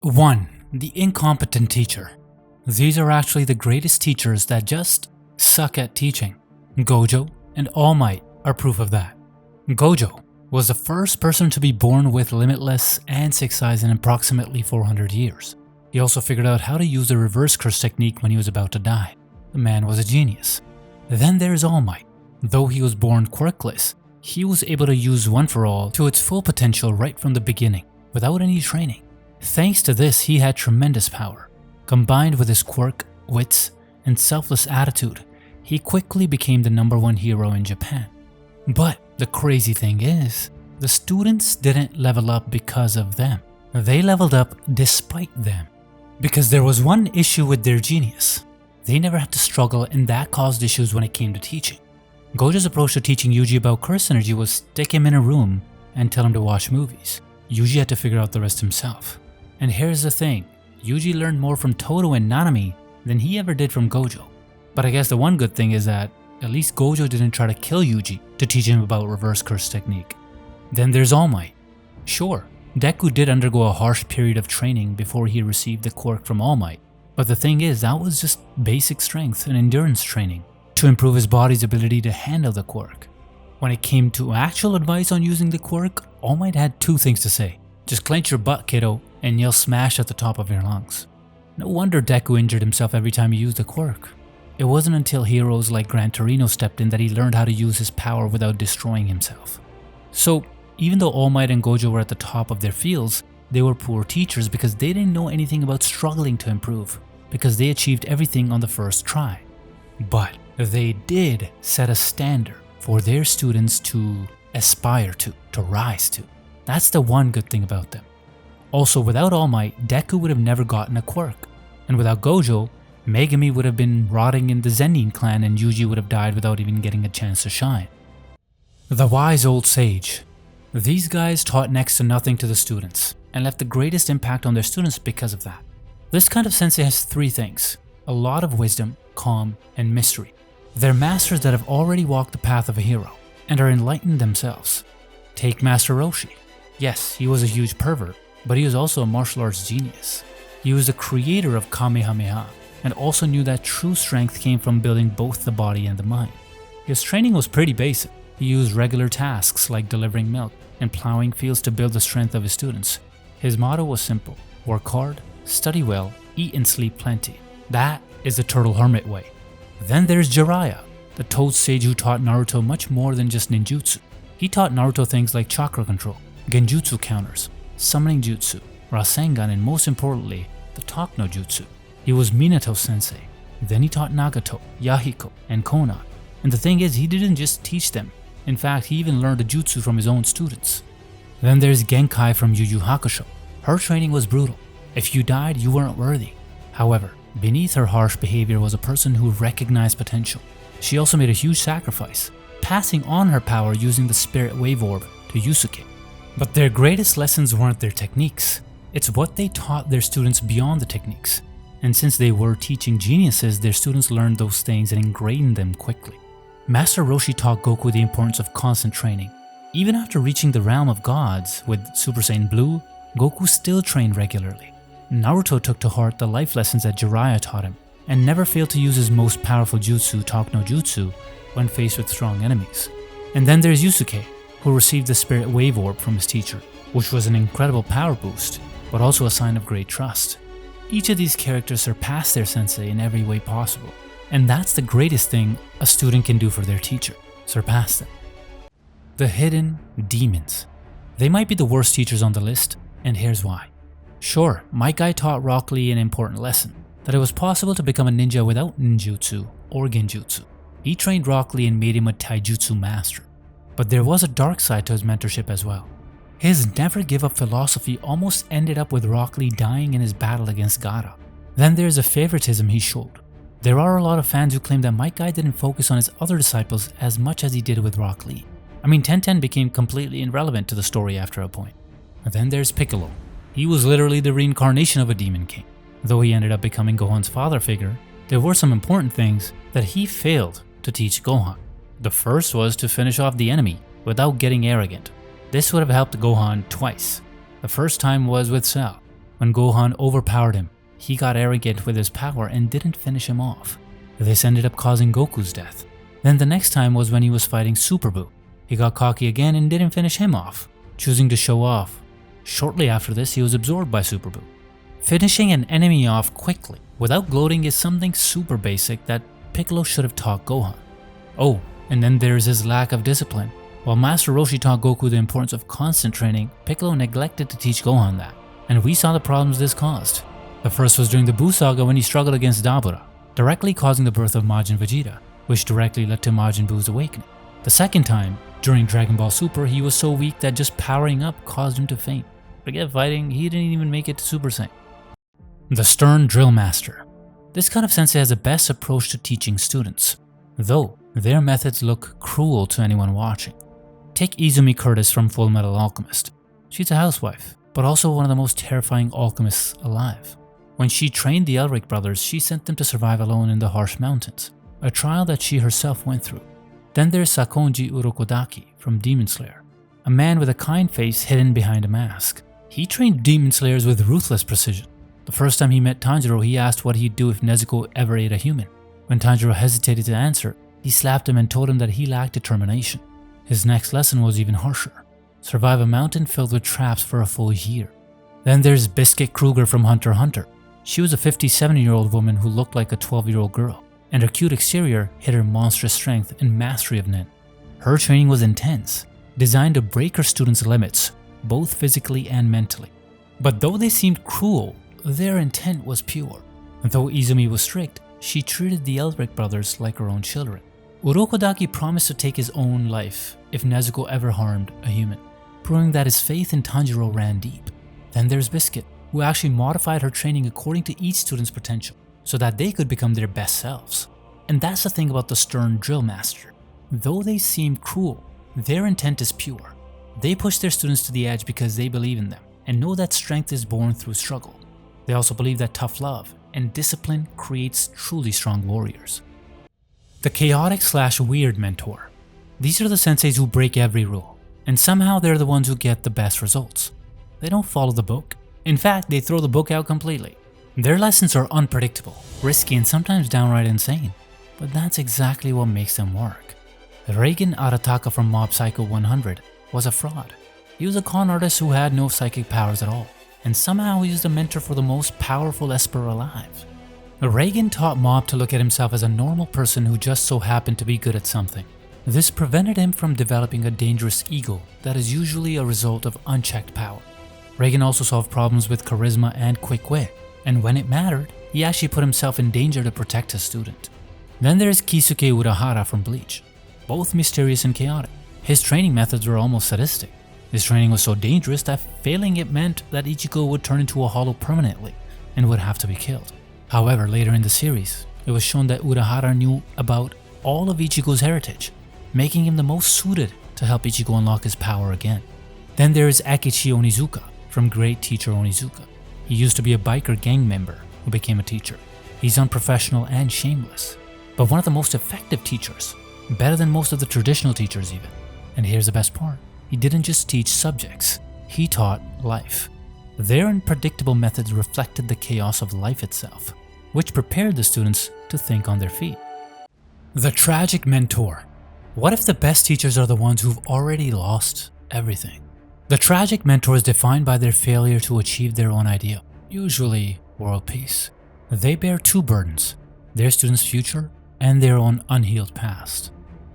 1. The incompetent teacher. These are actually the greatest teachers that just suck at teaching. Gojo and All Might are proof of that. Gojo was the first person to be born with limitless and 6 eyes in approximately 400 years. He also figured out how to use the reverse curse technique when he was about to die. The man was a genius. Then there's All Might. Though he was born quirkless, he was able to use One for All to its full potential right from the beginning, without any training. Thanks to this, he had tremendous power. Combined with his quirk, wits, and selfless attitude, he quickly became the #1 hero in Japan. But the crazy thing is, the students didn't level up because of them. They leveled up despite them. Because there was one issue with their genius. They never had to struggle, and that caused issues when it came to teaching. Gojo's approach to teaching Yuji about curse energy was stick him in a room and tell him to watch movies. Yuji had to figure out the rest himself. And here's the thing, Yuji learned more from Todo and Nanami than he ever did from Gojo. But I guess the one good thing is that at least Gojo didn't try to kill Yuji to teach him about reverse curse technique. Then there's All Might. Sure, Deku did undergo a harsh period of training before he received the quirk from All Might. But the thing is, that was just basic strength and endurance training to improve his body's ability to handle the quirk. When it came to actual advice on using the quirk, All Might had 2 things to say. Just clench your butt, kiddo, and you'll smash at the top of your lungs. No wonder Deku injured himself every time he used the quirk. It wasn't until heroes like Gran Torino stepped in that he learned how to use his power without destroying himself. So, even though All Might and Gojo were at the top of their fields, they were poor teachers because they didn't know anything about struggling to improve, because they achieved everything on the first try. But they did set a standard for their students to aspire to rise to. That's the one good thing about them. Also, without All Might, Deku would have never gotten a quirk. And without Gojo, Megumi would have been rotting in the Zenin clan and Yuji would have died without even getting a chance to shine. The wise old sage. These guys taught next to nothing to the students and left the greatest impact on their students because of that. This kind of sensei has 3 things: a lot of wisdom, calm, and mystery. They're masters that have already walked the path of a hero and are enlightened themselves. Take Master Roshi. Yes, he was a huge pervert, but he was also a martial arts genius. He was the creator of Kamehameha and also knew that true strength came from building both the body and the mind. His training was pretty basic. He used regular tasks like delivering milk and plowing fields to build the strength of his students. His motto was simple: work hard, study well, eat and sleep plenty. That is the Turtle Hermit way. Then there's Jiraiya, the Toad Sage who taught Naruto much more than just ninjutsu. He taught Naruto things like chakra control, genjutsu counters, summoning jutsu, Rasengan, and most importantly, the Talk no Jutsu. He was Minato Sensei. Then he taught Nagato, Yahiko, and Konan. And the thing is, he didn't just teach them. In fact, he even learned the jutsu from his own students. Then there's Genkai from Yu Yu Hakusho. Her training was brutal. If you died, you weren't worthy. However, beneath her harsh behavior was a person who recognized potential. She also made a huge sacrifice, passing on her power using the spirit wave orb to Yusuke. But their greatest lessons weren't their techniques. It's what they taught their students beyond the techniques. And since they were teaching geniuses, their students learned those things and ingrained them quickly. Master Roshi taught Goku the importance of constant training. Even after reaching the realm of gods with Super Saiyan Blue, Goku still trained regularly. Naruto took to heart the life lessons that Jiraiya taught him, and never failed to use his most powerful jutsu, Talk no Jutsu, when faced with strong enemies. And then there's Yusuke, who received the Spirit Wave Orb from his teacher, which was an incredible power boost, but also a sign of great trust. Each of these characters surpassed their sensei in every way possible, and that's the greatest thing a student can do for their teacher, surpass them. The hidden demons. They might be the worst teachers on the list, and here's why. Sure, my guy taught Rock Lee an important lesson, that it was possible to become a ninja without ninjutsu or genjutsu. He trained Rock Lee and made him a taijutsu master. But there was a dark side to his mentorship as well. His never give up philosophy almost ended up with Rock Lee dying in his battle against Gaara. Then there's a favoritism he showed. There are a lot of fans who claim that Might Guy didn't focus on his other disciples as much as he did with Rock Lee. I mean, Tenten became completely irrelevant to the story after a point. And then there's Piccolo. He was literally the reincarnation of a demon king. Though he ended up becoming Gohan's father figure, there were some important things that he failed to teach Gohan. The first was to finish off the enemy without getting arrogant. This would have helped Gohan twice. The first time was with Cell. When Gohan overpowered him, he got arrogant with his power and didn't finish him off. This ended up causing Goku's death. Then the next time was when he was fighting Super Buu. He got cocky again and didn't finish him off, choosing to show off. Shortly after this, he was absorbed by Super Buu. Finishing an enemy off quickly without gloating is something super basic that Piccolo should have taught Gohan. Oh, and then there's his lack of discipline. While Master Roshi taught Goku the importance of constant training, Piccolo neglected to teach Gohan that, and we saw the problems this caused. The first was during the Buu Saga when he struggled against Dabura, directly causing the birth of Majin Vegeta, which directly led to Majin Buu's awakening. The second time, during Dragon Ball Super, he was so weak that just powering up caused him to faint. Forget fighting, he didn't even make it to Super Saiyan. The Stern Drill Master. This kind of sensei has the best approach to teaching students, though their methods look cruel to anyone watching. Take Izumi Curtis from Fullmetal Alchemist. She's a housewife, but also one of the most terrifying alchemists alive. When she trained the Elric brothers, she sent them to survive alone in the harsh mountains, a trial that she herself went through. Then there's Sakonji Urokodaki from Demon Slayer, a man with a kind face hidden behind a mask. He trained Demon Slayers with ruthless precision. The first time he met Tanjiro, he asked what he'd do if Nezuko ever ate a human. When Tanjiro hesitated to answer, he slapped him and told him that he lacked determination. His next lesson was even harsher. Survive a mountain filled with traps for a full year. Then there's Biscuit Kruger from Hunter x Hunter. She was a 57-year-old woman who looked like a 12-year-old girl, and her cute exterior hid her monstrous strength and mastery of Nen. Her training was intense, designed to break her students' limits, both physically and mentally. But though they seemed cruel, their intent was pure. Though Izumi was strict, she treated the Elric brothers like her own children. Urokodaki promised to take his own life if Nezuko ever harmed a human, proving that his faith in Tanjiro ran deep. Then there's Biscuit, who actually modified her training according to each student's potential, so that they could become their best selves. And that's the thing about the Stern Drill Master. Though they seem cruel, their intent is pure. They push their students to the edge because they believe in them, and know that strength is born through struggle. They also believe that tough love and discipline creates truly strong warriors. The chaotic/weird mentor. These are the senseis who break every rule, and somehow they're the ones who get the best results. They don't follow the book. In fact, they throw the book out completely. Their lessons are unpredictable, risky, and sometimes downright insane, but that's exactly what makes them work. Reigen Arataka from Mob Psycho 100 was a fraud. He was a con artist who had no psychic powers at all, and somehow he was the mentor for the most powerful Esper alive. Reigen taught Mob to look at himself as a normal person who just so happened to be good at something. This prevented him from developing a dangerous ego that is usually a result of unchecked power. Reigen also solved problems with charisma and quick wit, and when it mattered, he actually put himself in danger to protect his student. Then there's Kisuke Urahara from Bleach, both mysterious and chaotic. His training methods were almost sadistic. His training was so dangerous that failing it meant that Ichigo would turn into a hollow permanently and would have to be killed. However, later in the series, it was shown that Urahara knew about all of Ichigo's heritage, making him the most suited to help Ichigo unlock his power again. Then there is Akechi Onizuka from Great Teacher Onizuka. He used to be a biker gang member who became a teacher. He's unprofessional and shameless, but one of the most effective teachers, better than most of the traditional teachers even. And here's the best part. He didn't just teach subjects, he taught life. Their unpredictable methods reflected the chaos of life itself, which prepared the students to think on their feet. The tragic mentor. What if the best teachers are the ones who've already lost everything? The tragic mentor is defined by their failure to achieve their own ideal, usually world peace. They bear two burdens, their students' future and their own unhealed past.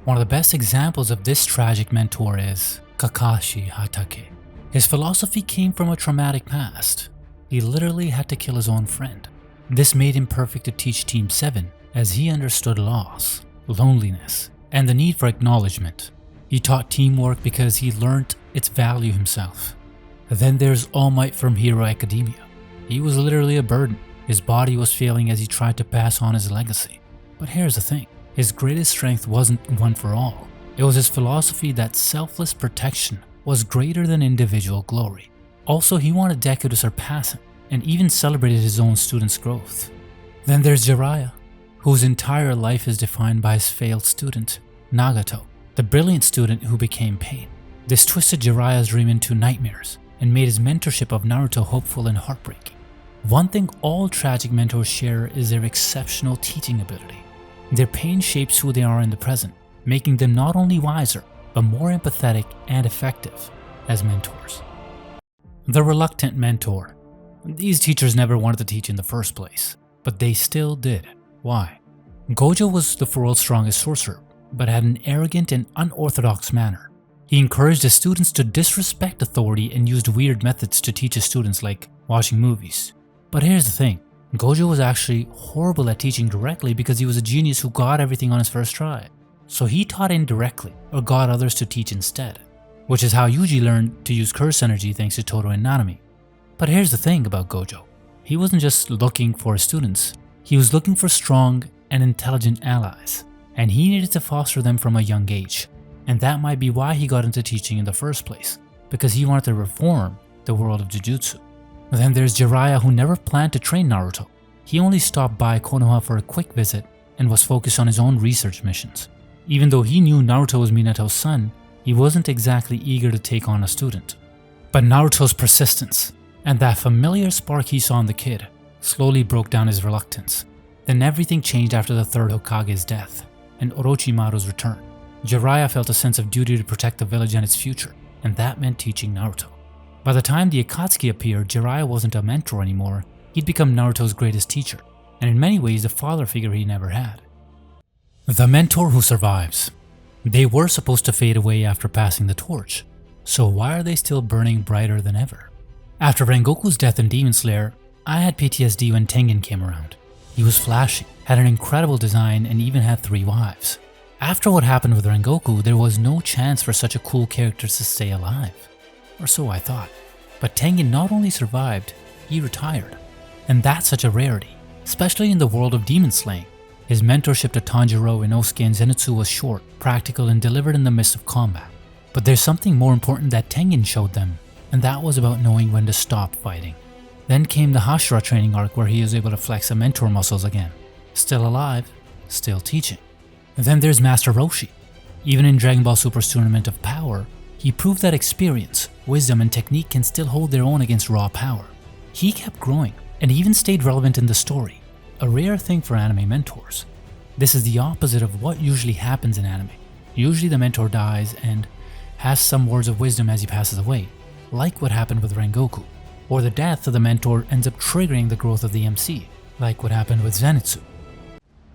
One of the best examples of this tragic mentor is Kakashi Hatake. His philosophy came from a traumatic past. He literally had to kill his own friend. This made him perfect to teach Team 7 as he understood loss, loneliness, and the need for acknowledgement. He taught teamwork because he learned its value himself. Then there's All Might from Hero Academia. He was literally a burden. His body was failing as he tried to pass on his legacy. But here's the thing, his greatest strength wasn't one for all. It was his philosophy that selfless protection was greater than individual glory. Also, he wanted Deku to surpass him, and even celebrated his own students' growth. Then there's Jiraiya, whose entire life is defined by his failed student, Nagato, the brilliant student who became Pain. This twisted Jiraiya's dream into nightmares, and made his mentorship of Naruto hopeful and heartbreaking. One thing all tragic mentors share is their exceptional teaching ability. Their pain shapes who they are in the present, making them not only wiser, but more empathetic and effective as mentors. The reluctant mentor. These teachers never wanted to teach in the first place, but they still did. Why? Gojo was the world's strongest sorcerer, but had an arrogant and unorthodox manner. He encouraged his students to disrespect authority and used weird methods to teach his students, like watching movies. But here's the thing, Gojo was actually horrible at teaching directly because he was a genius who got everything on his first try. So he taught indirectly, or got others to teach instead, which is how Yuji learned to use curse energy thanks to Totoro and Nanami. But here's the thing about Gojo, he wasn't just looking for his students, he was looking for strong and intelligent allies, and he needed to foster them from a young age. And that might be why he got into teaching in the first place, because he wanted to reform the world of Jujutsu. Then there's Jiraiya, who never planned to train Naruto. He only stopped by Konoha for a quick visit and was focused on his own research missions. Even though he knew Naruto was Minato's son, he wasn't exactly eager to take on a student. But Naruto's persistence and that familiar spark he saw in the kid slowly broke down his reluctance. Then everything changed after the third Hokage's death and Orochimaru's return. Jiraiya felt a sense of duty to protect the village and its future, and that meant teaching Naruto. By the time the Akatsuki appeared, Jiraiya wasn't a mentor anymore. He'd become Naruto's greatest teacher, and in many ways the father figure he never had. The mentor who survives. They were supposed to fade away after passing the torch, so why are they still burning brighter than ever? After Rengoku's death in Demon Slayer, I had PTSD when Tengen came around. He was flashy, had an incredible design, and even had 3 wives. After what happened with Rengoku, there was no chance for such a cool character to stay alive. Or so I thought. But Tengen not only survived, he retired. And that's such a rarity, especially in the world of demon slaying. His mentorship to Tanjiro, Inosuke, and Zenitsu was short, practical, and delivered in the midst of combat. But there's something more important that Tengen showed them, and that was about knowing when to stop fighting. Then came the Hashira training arc, where he was able to flex the mentor muscles again. Still alive, still teaching. And then there's Master Roshi. Even in Dragon Ball Super's Tournament of Power, he proved that experience, wisdom, and technique can still hold their own against raw power. He kept growing, and even stayed relevant in the story, a rare thing for anime mentors. This is the opposite of what usually happens in anime. Usually the mentor dies and has some words of wisdom as he passes away, like what happened with Rengoku, or the death of the mentor ends up triggering the growth of the MC, like what happened with Zenitsu.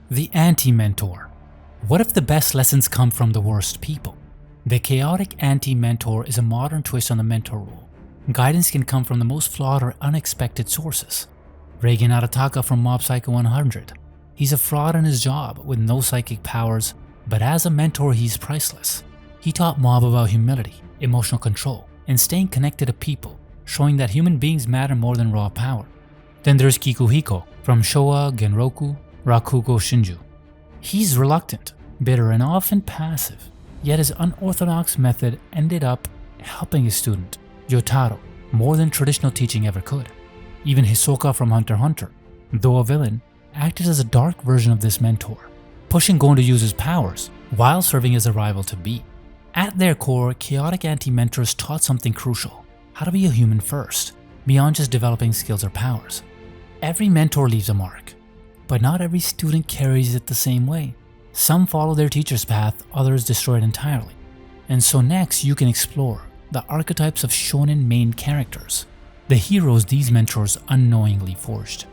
The anti-mentor. What if the best lessons come from the worst people? The chaotic anti-mentor is a modern twist on the mentor role. Guidance can come from the most flawed or unexpected sources. Reigen Arataka from Mob Psycho 100. He's a fraud in his job with no psychic powers, but as a mentor he's priceless. He taught Mob about humility, emotional control, and staying connected to people, showing that human beings matter more than raw power. Then there's Kikuhiko from Showa Genroku Rakugo Shinju. He's reluctant, bitter, and often passive, yet his unorthodox method ended up helping his student, Yotaro, more than traditional teaching ever could. Even Hisoka from Hunter x Hunter, though a villain, acted as a dark version of this mentor, pushing Gon to use his powers while serving as a rival to beat. At their core, chaotic anti-mentors taught something crucial: how to be a human first, beyond just developing skills or powers. Every mentor leaves a mark, but not every student carries it the same way. Some follow their teacher's path, others destroy it entirely. And so next you can explore the archetypes of shonen main characters, the heroes these mentors unknowingly forged.